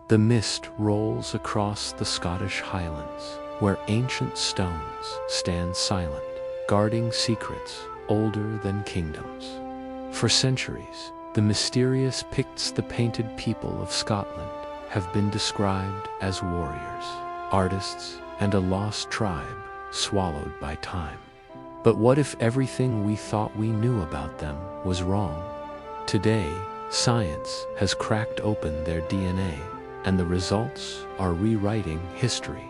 The mist rolls across the Scottish Highlands, where ancient stones stand silent, guarding secrets older than kingdoms. For centuries, the mysterious Picts, the painted people of Scotland, have been described as warriors, artists, and a lost tribe swallowed by time. But what if everything we thought we knew about them was wrong? Today, science has cracked open their DNA, and the results are rewriting history.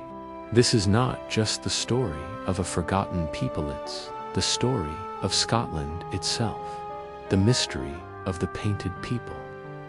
This is not just the story of a forgotten people, it's the story of Scotland itself, the mystery of the painted people.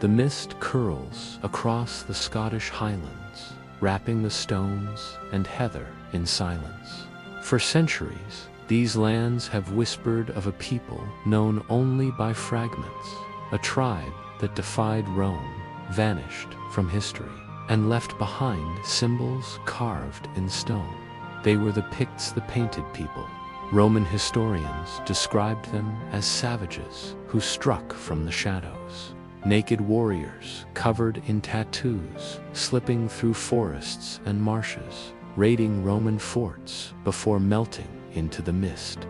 The mist curls across the Scottish Highlands, wrapping the stones and heather in silence. For centuries, these lands have whispered of a people known only by fragments, a tribe that defied Rome, vanished from history, and left behind symbols carved in stone. They were the Picts, the painted people. Roman historians described them as savages who struck from the shadows. Naked warriors covered in tattoos, slipping through forests and marshes, raiding Roman forts before melting into the mist.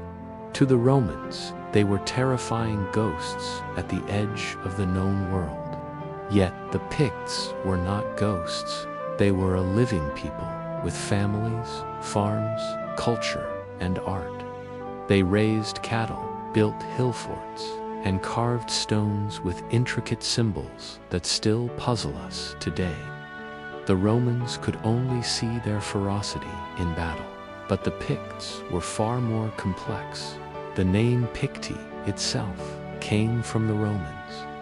To the Romans, they were terrifying ghosts at the edge of the known world. Yet the Picts were not ghosts. They were a living people with families, farms, culture, and art. They raised cattle, built hill forts, and carved stones with intricate symbols that still puzzle us today. The Romans could only see their ferocity in battle, but the Picts were far more complex. The name Picti itself came from the Romans,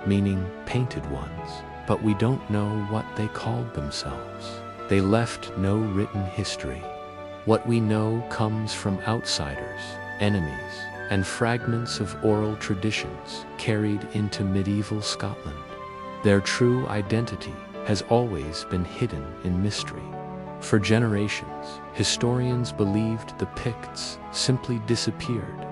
meaning painted ones, but we don't know what they called themselves. They left no written history. What we know comes from outsiders, enemies, and fragments of oral traditions carried into medieval Scotland. Their true identity has always been hidden in mystery. For generations, historians believed the Picts simply disappeared.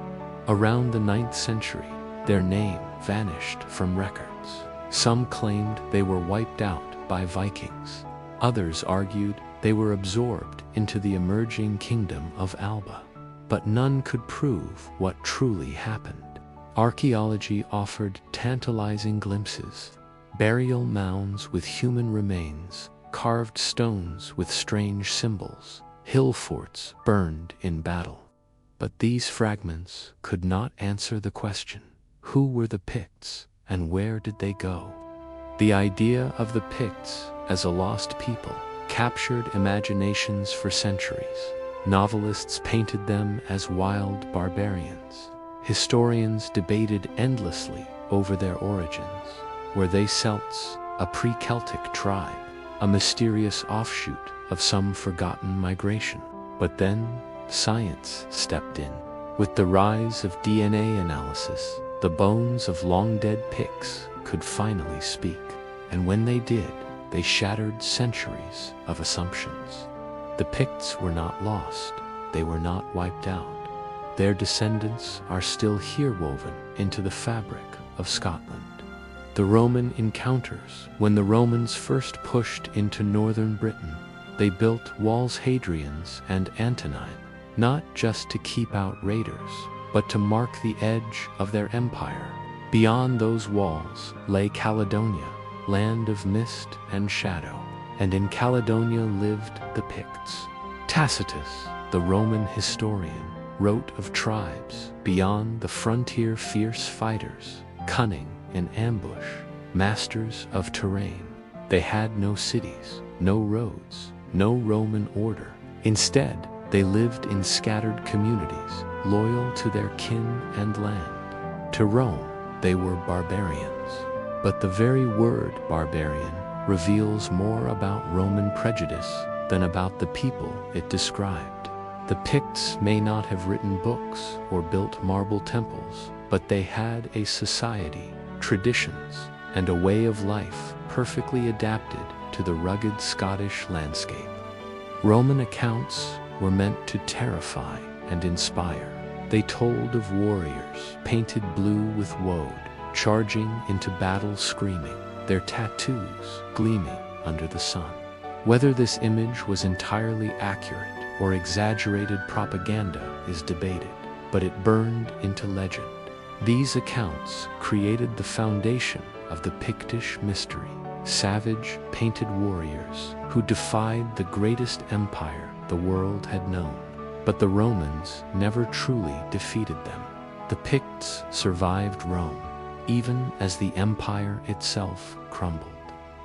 Around the 9th century, their name vanished from records. Some claimed they were wiped out by Vikings. Others argued they were absorbed into the emerging kingdom of Alba. But none could prove what truly happened. Archaeology offered tantalizing glimpses: burial mounds with human remains, carved stones with strange symbols, hill forts burned in battle. But these fragments could not answer the question: who were the Picts and where did they go? The idea of the Picts as a lost people captured imaginations for centuries. Novelists painted them as wild barbarians. Historians debated endlessly over their origins. Were they Celts, a pre-Celtic tribe, a mysterious offshoot of some forgotten migration? But then, science stepped in. With the rise of DNA analysis, the bones of long-dead Picts could finally speak. And when they did, they shattered centuries of assumptions. The Picts were not lost. They were not wiped out. Their descendants are still here, woven into the fabric of Scotland. The Roman encounters. When the Romans first pushed into northern Britain, they built walls Hadrian's and Antonine, not just to keep out raiders, but to mark the edge of their empire. Beyond those walls lay Caledonia, land of mist and shadow. And in Caledonia lived the Picts. Tacitus, the Roman historian, wrote of tribes beyond the frontier, fierce fighters, cunning in ambush, masters of terrain. They had no cities, no roads, no Roman order. Instead, they lived in scattered communities, loyal to their kin and land. To Rome, they were barbarians. But the very word barbarian reveals more about Roman prejudice than about the people it described. The Picts may not have written books or built marble temples, but they had a society, traditions, and a way of life perfectly adapted to the rugged Scottish landscape. Roman accounts were meant to terrify and inspire. They told of warriors painted blue with woad, charging into battle screaming, their tattoos gleaming under the sun. Whether this image was entirely accurate or exaggerated propaganda is debated, but it burned into legend. These accounts created the foundation of the Pictish mystery, savage, painted warriors who defied the greatest empire the world had known. But the Romans never truly defeated them. The Picts survived Rome, even as the empire itself crumbled.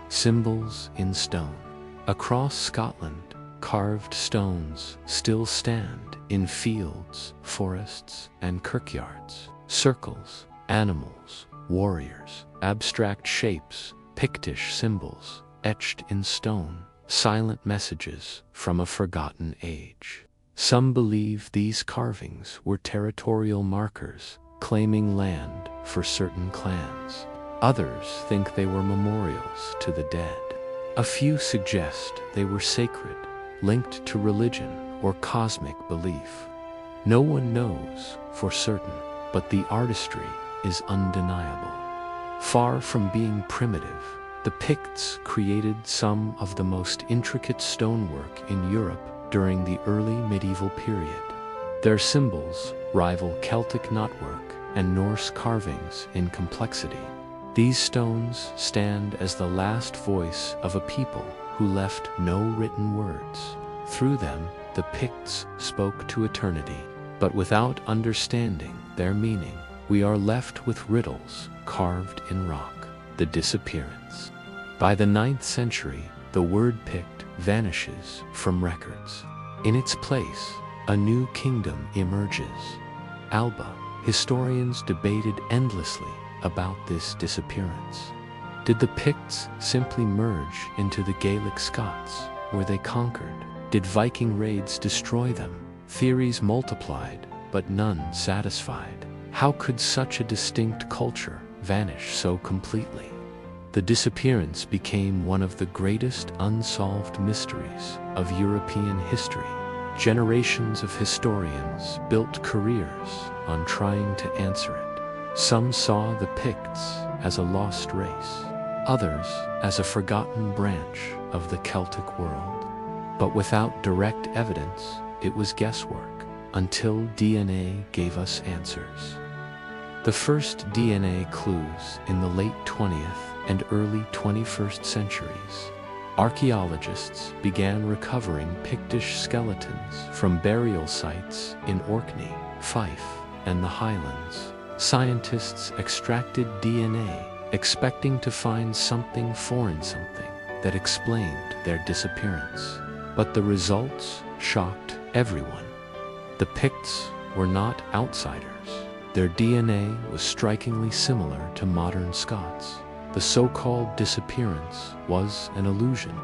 Symbols in stone. Across Scotland, carved stones still stand in fields, forests, and kirkyards. Circles, animals, warriors, abstract shapes, Pictish symbols, etched in stone, silent messages from a forgotten age. Some believe these carvings were territorial markers, claiming land for certain clans. Others think they were memorials to the dead. A few suggest they were sacred, linked to religion or cosmic belief. No one knows for certain, but the artistry is undeniable. Far from being primitive, the Picts created some of the most intricate stonework in Europe during the early medieval period. Their symbols rival Celtic knotwork and Norse carvings in complexity. These stones stand as the last voice of a people who left no written words. Through them, the Picts spoke to eternity, but without understanding their meaning, we are left with riddles carved in rock. The disappearance. By the 9th century, the word Pict vanishes from records. In its place, a new kingdom emerges. Alba. Historians debated endlessly about this disappearance. Did the Picts simply merge into the Gaelic Scots? Were they conquered? Did Viking raids destroy them? Theories multiplied, but none satisfied. How could such a distinct culture vanish so completely? The disappearance became one of the greatest unsolved mysteries of European history. Generations of historians built careers on trying to answer it. Some saw the Picts as a lost race, others as a forgotten branch of the Celtic world. But without direct evidence, it was guesswork, until DNA gave us answers. The first DNA clues in the late 20th and early 21st centuries. Archaeologists began recovering Pictish skeletons from burial sites in Orkney, Fife, and the Highlands. Scientists extracted DNA, expecting to find something foreign, something that explained their disappearance. But the results shocked everyone. The Picts were not outsiders. Their DNA was strikingly similar to modern Scots. The so-called disappearance was an illusion.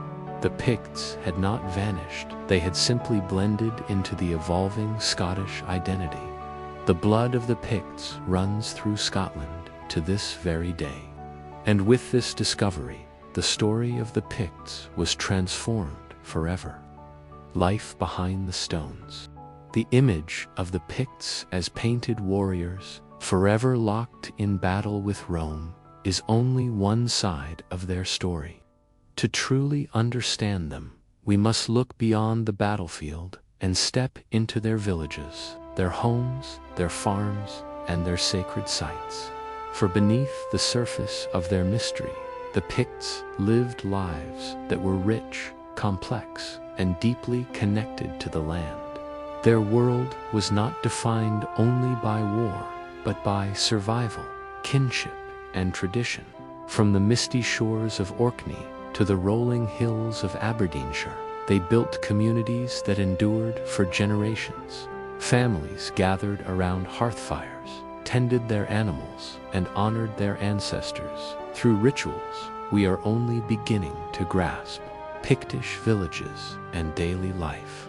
The Picts had not vanished. They had simply blended into the evolving Scottish identity. The blood of the Picts runs through Scotland to this very day. And with this discovery, the story of the Picts was transformed forever. Life behind the stones. The image of the Picts as painted warriors, forever locked in battle with Rome, is only one side of their story. To truly understand them, we must look beyond the battlefield and step into their villages, their homes, their farms, and their sacred sites. For beneath the surface of their mystery, the Picts lived lives that were rich, complex, and deeply connected to the land. Their world was not defined only by war, but by survival, kinship, and tradition. From the misty shores of Orkney to the rolling hills of Aberdeenshire, they built communities that endured for generations. Families gathered around hearth fires, tended their animals, and honored their ancestors. Through rituals, we are only beginning to grasp Pictish villages and daily life.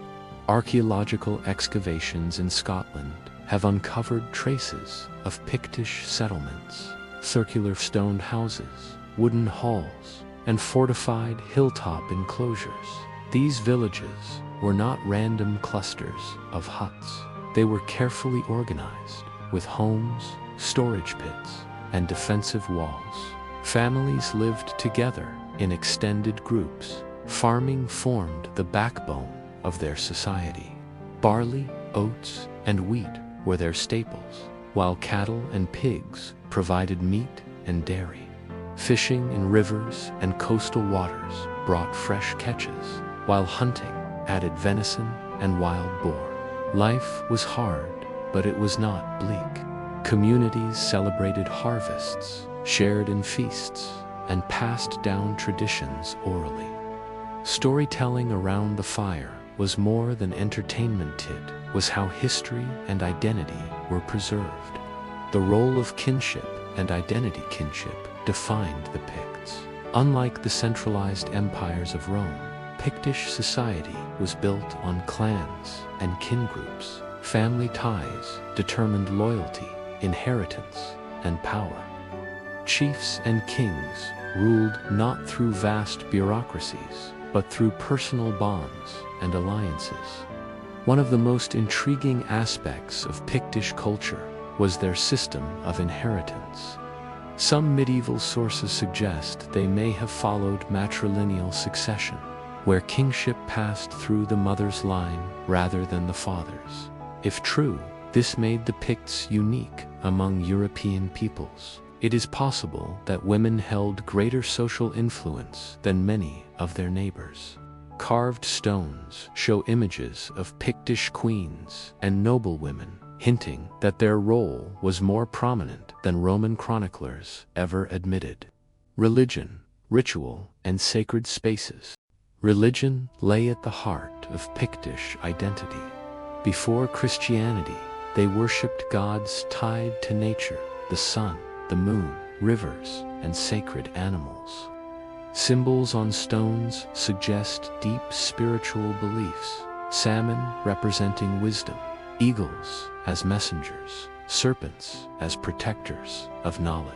Archaeological excavations in Scotland have uncovered traces of Pictish settlements, circular stone houses, wooden halls, and fortified hilltop enclosures. These villages were not random clusters of huts. They were carefully organized, with homes, storage pits, and defensive walls. Families lived together, in extended groups. Farming formed the backbone of their society. Barley, oats, and wheat were their staples, while cattle and pigs provided meat and dairy. Fishing in rivers and coastal waters brought fresh catches, while hunting added venison and wild boar. Life was hard, but it was not bleak. Communities celebrated harvests, shared in feasts, and passed down traditions orally. Storytelling around the fire was more than entertainment, it was how history and identity were preserved. The role of kinship and identity kinship defined the Picts. Unlike the centralized empires of Rome, Pictish society was built on clans and kin groups. Family ties determined loyalty, inheritance, and power. Chiefs and kings ruled not through vast bureaucracies, but through personal bonds and alliances. One of the most intriguing aspects of Pictish culture was their system of inheritance. Some medieval sources suggest they may have followed matrilineal succession, where kingship passed through the mother's line rather than the father's. If true, this made the Picts unique among European peoples. It is possible that women held greater social influence than many of their neighbors. Carved stones show images of Pictish queens and noblewomen, hinting that their role was more prominent than Roman chroniclers ever admitted. Religion, ritual, and sacred spaces. Religion lay at the heart of Pictish identity. Before Christianity, they worshipped gods tied to nature, the sun, the moon, rivers, and sacred animals. Symbols on stones suggest deep spiritual beliefs. Salmon representing wisdom, eagles as messengers, serpents as protectors of knowledge.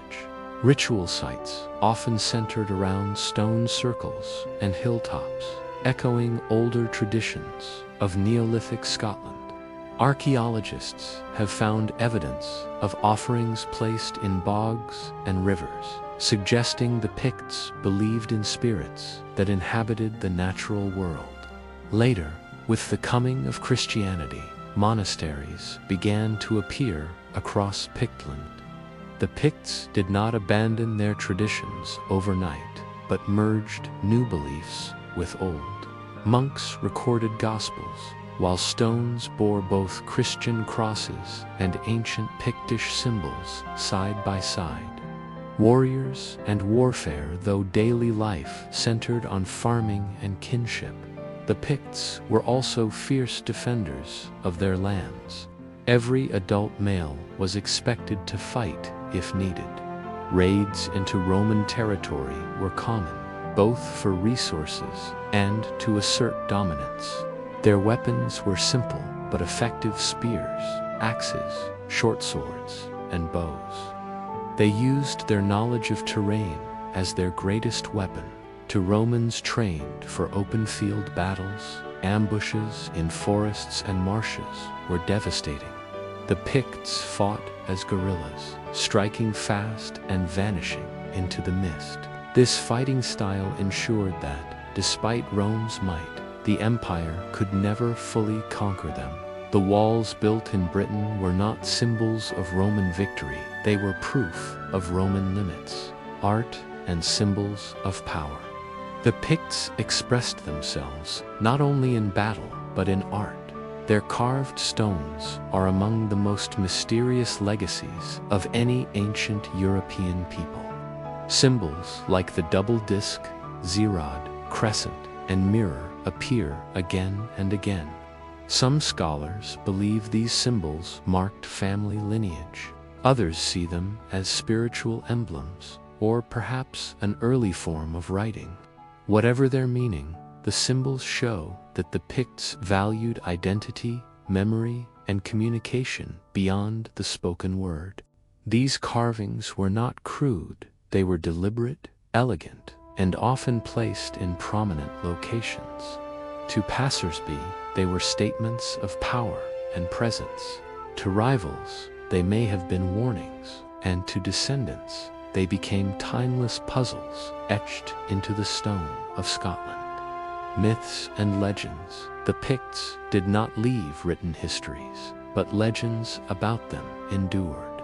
Ritual sites often centered around stone circles and hilltops, echoing older traditions of Neolithic Scotland. Archaeologists have found evidence of offerings placed in bogs and rivers, suggesting the Picts believed in spirits that inhabited the natural world. Later, with the coming of Christianity, monasteries began to appear across Pictland. The Picts did not abandon their traditions overnight, but merged new beliefs with old. Monks recorded gospels, while stones bore both Christian crosses and ancient Pictish symbols side by side. Warriors and warfare, though daily life centered on farming and kinship, the Picts were also fierce defenders of their lands. Every adult male was expected to fight if needed. Raids into Roman territory were common, both for resources and to assert dominance. Their weapons were simple but effective: spears, axes, short swords, and bows. They used their knowledge of terrain as their greatest weapon. To Romans trained for open field battles, ambushes in forests and marshes were devastating. The Picts fought as guerrillas, striking fast and vanishing into the mist. This fighting style ensured that, despite Rome's might, the empire could never fully conquer them. The walls built in Britain were not symbols of Roman victory, they were proof of Roman limits, art, and symbols of power. The Picts expressed themselves not only in battle but in art. Their carved stones are among the most mysterious legacies of any ancient European people. Symbols like the double disc, zerod, crescent, and mirror appear again and again. Some scholars believe these symbols marked family lineage. Others see them as spiritual emblems, or perhaps an early form of writing. Whatever their meaning, the symbols show that the Picts valued identity, memory, and communication beyond the spoken word. These carvings were not crude, they were deliberate, elegant, and often placed in prominent locations. To passersby, they were statements of power and presence. To rivals, they may have been warnings, and to descendants, they became timeless puzzles etched into the stone of Scotland. Myths and legends. The Picts did not leave written histories, but legends about them endured.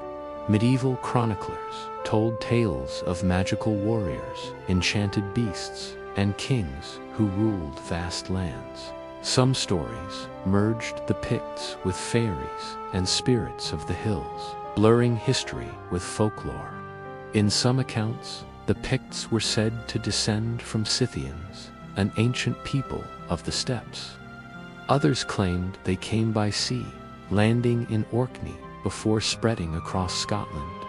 Medieval chroniclers told tales of magical warriors, enchanted beasts, and kings who ruled vast lands. Some stories merged the Picts with fairies and spirits of the hills, blurring history with folklore. In some accounts, the Picts were said to descend from Scythians, an ancient people of the steppes. Others claimed they came by sea, landing in Orkney before spreading across Scotland.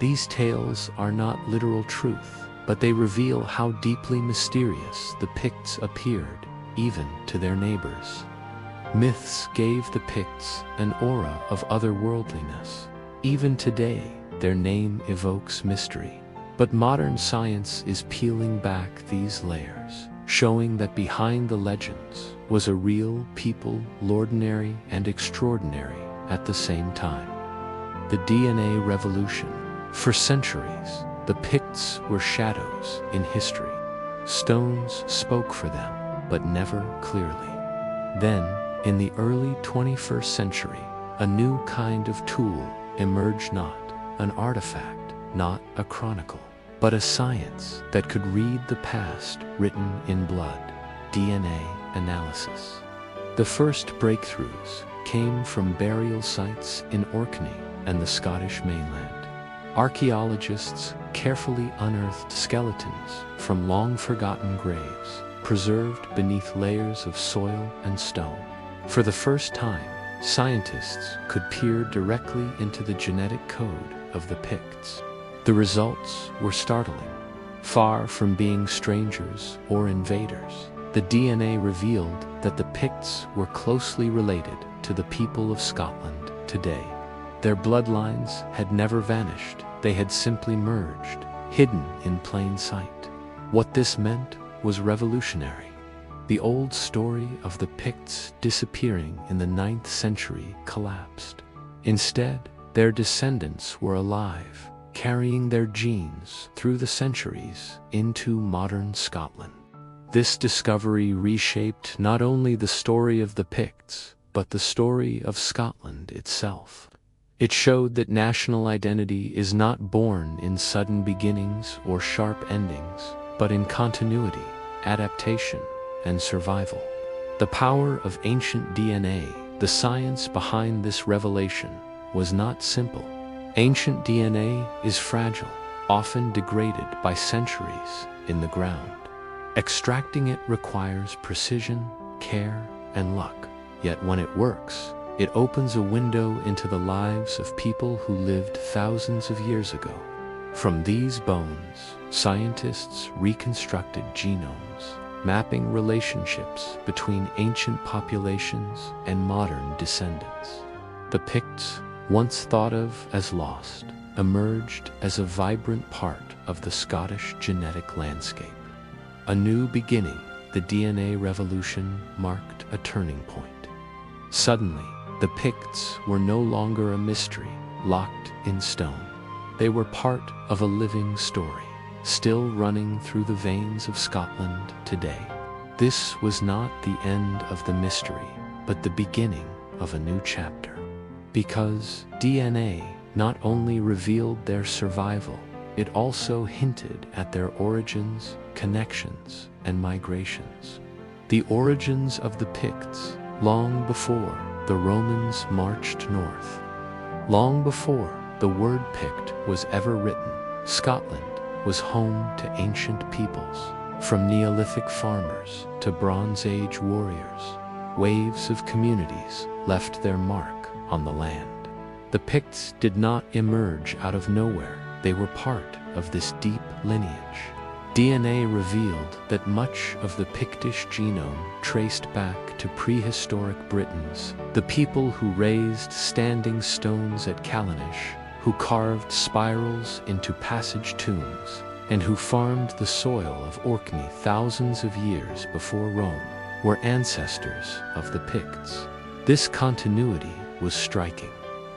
These tales are not literal truth, but they reveal how deeply mysterious the Picts appeared, even to their neighbors. Myths gave the Picts an aura of otherworldliness. Even today, their name evokes mystery. But modern science is peeling back these layers, showing that behind the legends was a real people, ordinary and extraordinary at the same time. The DNA revolution. For centuries, the Picts were shadows in history. Stones spoke for them, but never clearly. Then, in the early 21st century, a new kind of tool emerged, not an artifact, not a chronicle, but a science that could read the past written in blood: DNA analysis. The first breakthroughs came from burial sites in Orkney and the Scottish mainland. Archaeologists carefully unearthed skeletons from long-forgotten graves, preserved beneath layers of soil and stone. For the first time, scientists could peer directly into the genetic code of the Picts. The results were startling. Far from being strangers or invaders, the DNA revealed that the Picts were closely related to the people of Scotland today. Their bloodlines had never vanished, they had simply merged, hidden in plain sight. What this meant was revolutionary. The old story of the Picts disappearing in the 9th century collapsed. Instead, their descendants were alive, carrying their genes through the centuries into modern Scotland. This discovery reshaped not only the story of the Picts, but the story of Scotland itself. It showed that national identity is not born in sudden beginnings or sharp endings, but in continuity, adaptation, and survival. The power of ancient DNA, the science behind this revelation, was not simple. Ancient DNA is fragile, often degraded by centuries in the ground. Extracting it requires precision, care, and luck. Yet when it works, it opens a window into the lives of people who lived thousands of years ago. From these bones, scientists reconstructed genomes, mapping relationships between ancient populations and modern descendants. The Picts, once thought of as lost, emerged as a vibrant part of the Scottish genetic landscape. A new beginning, the DNA revolution, marked a turning point. Suddenly, the Picts were no longer a mystery, locked in stone. They were part of a living story, still running through the veins of Scotland today. This was not the end of the mystery, but the beginning of a new chapter. Because DNA not only revealed their survival, it also hinted at their origins, connections, and migrations. The origins of the Picts, long before the Romans marched north. Long before the word Pict was ever written, Scotland was home to ancient peoples. From Neolithic farmers to Bronze Age warriors, waves of communities left their mark on the land. The Picts did not emerge out of nowhere. They were part of this deep lineage. DNA revealed that much of the Pictish genome traced back to prehistoric Britons, the people who raised standing stones at Callanish, who carved spirals into passage tombs, and who farmed the soil of Orkney thousands of years before Rome, were ancestors of the Picts. This continuity was striking.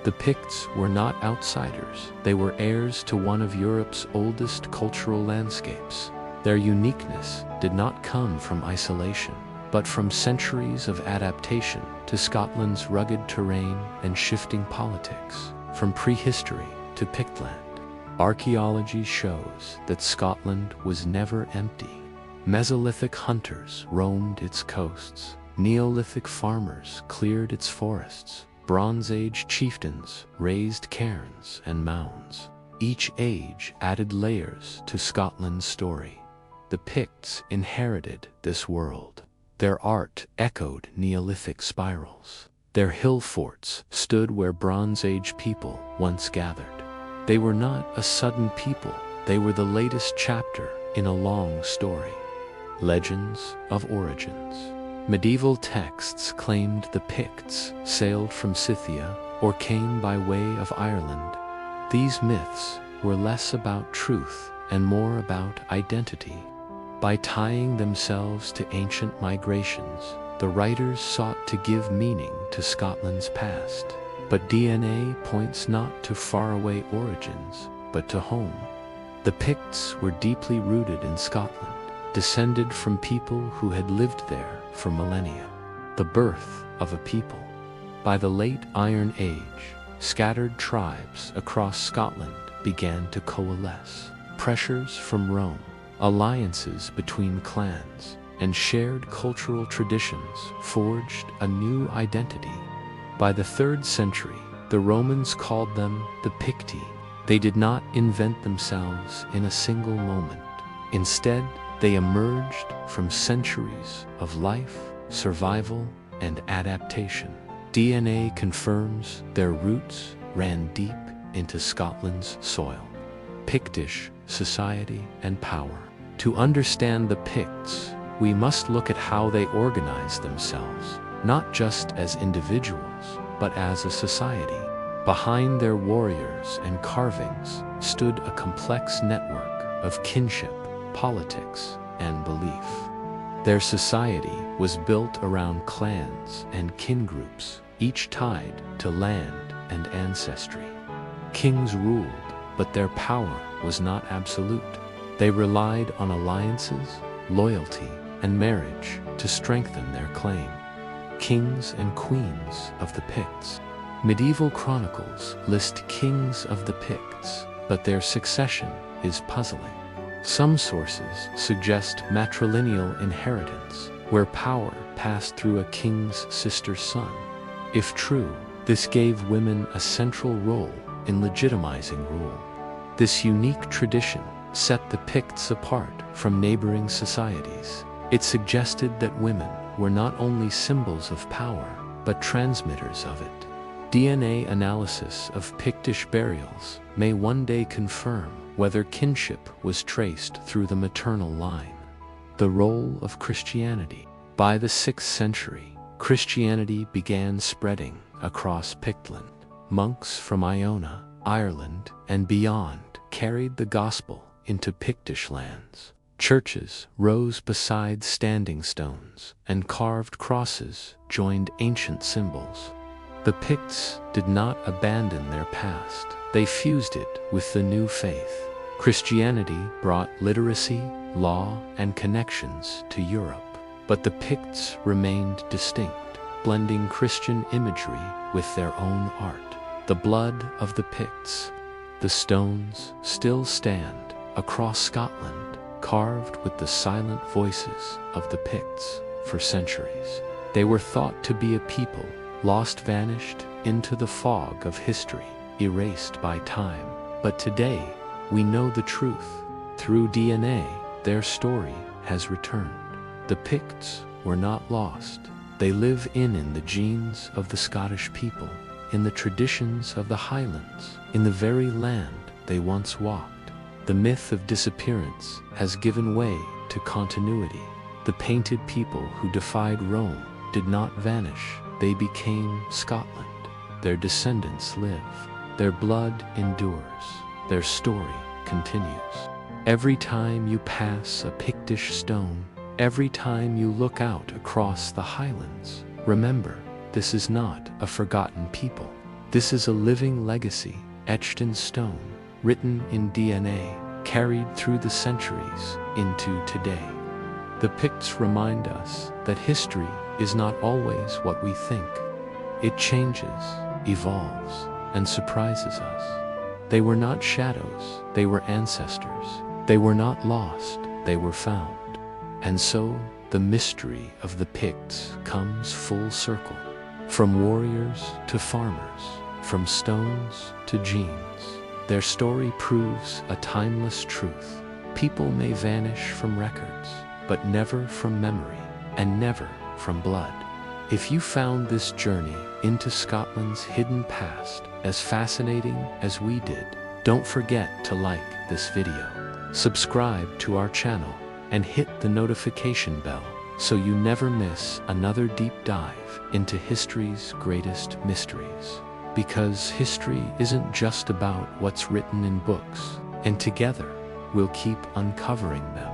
The Picts were not outsiders. They were heirs to one of Europe's oldest cultural landscapes. Their uniqueness did not come from isolation, but from centuries of adaptation to Scotland's rugged terrain and shifting politics, from prehistory to Pictland. Archaeology shows that Scotland was never empty. Mesolithic hunters roamed its coasts. Neolithic farmers cleared its forests. Bronze Age chieftains raised cairns and mounds. Each age added layers to Scotland's story. The Picts inherited this world. Their art echoed Neolithic spirals. Their hill forts stood where Bronze Age people once gathered. They were not a sudden people. They were the latest chapter in a long story. Legends of origins. Medieval texts claimed the Picts sailed from Scythia or came by way of Ireland. These myths were less about truth and more about identity. By tying themselves to ancient migrations, the writers sought to give meaning to Scotland's past. But DNA points not to faraway origins, but to home. The Picts were deeply rooted in Scotland, descended from people who had lived there for millennia. The birth of a people. By the late Iron Age, scattered tribes across Scotland began to coalesce. Pressures from Rome, alliances between clans, and shared cultural traditions forged a new identity. By the 3rd century, the Romans called them the Picti. They did not invent themselves in a single moment. Instead, they emerged from centuries of life, survival, and adaptation. DNA confirms their roots ran deep into Scotland's soil. Pictish society and power. To understand the Picts, we must look at how they organized themselves, not just as individuals, but as a society. Behind their warriors and carvings stood a complex network of kinship, politics, and belief. Their society was built around clans and kin groups, each tied to land and ancestry. Kings ruled, but their power was not absolute. They relied on alliances, loyalty, and marriage to strengthen their claim. Kings and queens of the Picts. Medieval chronicles list kings of the Picts, but their succession is puzzling. Some sources suggest matrilineal inheritance, where power passed through a king's sister's son. If true, this gave women a central role in legitimizing rule. This unique tradition set the Picts apart from neighboring societies. It suggested that women were not only symbols of power, but transmitters of it. DNA analysis of Pictish burials may one day confirm whether kinship was traced through the maternal line. The role of Christianity. By the 6th century, Christianity began spreading across Pictland. Monks from Iona, Ireland, and beyond carried the gospel into Pictish lands. Churches rose beside standing stones, and carved crosses joined ancient symbols. The Picts did not abandon their past. They fused it with the new faith. Christianity brought literacy, law, and connections to Europe. But the Picts remained distinct, blending Christian imagery with their own art. The blood of the Picts. The stones still stand across Scotland, carved with the silent voices of the Picts for centuries. They were thought to be a people lost, vanished into the fog of history, erased by time. But today, we know the truth. Through DNA, their story has returned. The Picts were not lost. They live in the genes of the Scottish people, in the traditions of the Highlands, in the very land they once walked. The myth of disappearance has given way to continuity. The painted people who defied Rome did not vanish. They became Scotland. Their descendants live. Their blood endures. Their story continues. Every time you pass a Pictish stone, every time you look out across the Highlands, remember, this is not a forgotten people. This is a living legacy, etched in stone, written in DNA, carried through the centuries into today. The Picts remind us that history is not always what we think. It changes, evolves, and surprises us. They were not shadows, they were ancestors. They were not lost, they were found. And so, the mystery of the Picts comes full circle. From warriors to farmers, from stones to genes, their story proves a timeless truth. People may vanish from records, but never from memory, and never from blood. If you found this journey into Scotland's hidden past as fascinating as we did, don't forget to like this video, subscribe to our channel, and hit the notification bell so you never miss another deep dive into history's greatest mysteries. Because history isn't just about what's written in books, and together we'll keep uncovering them.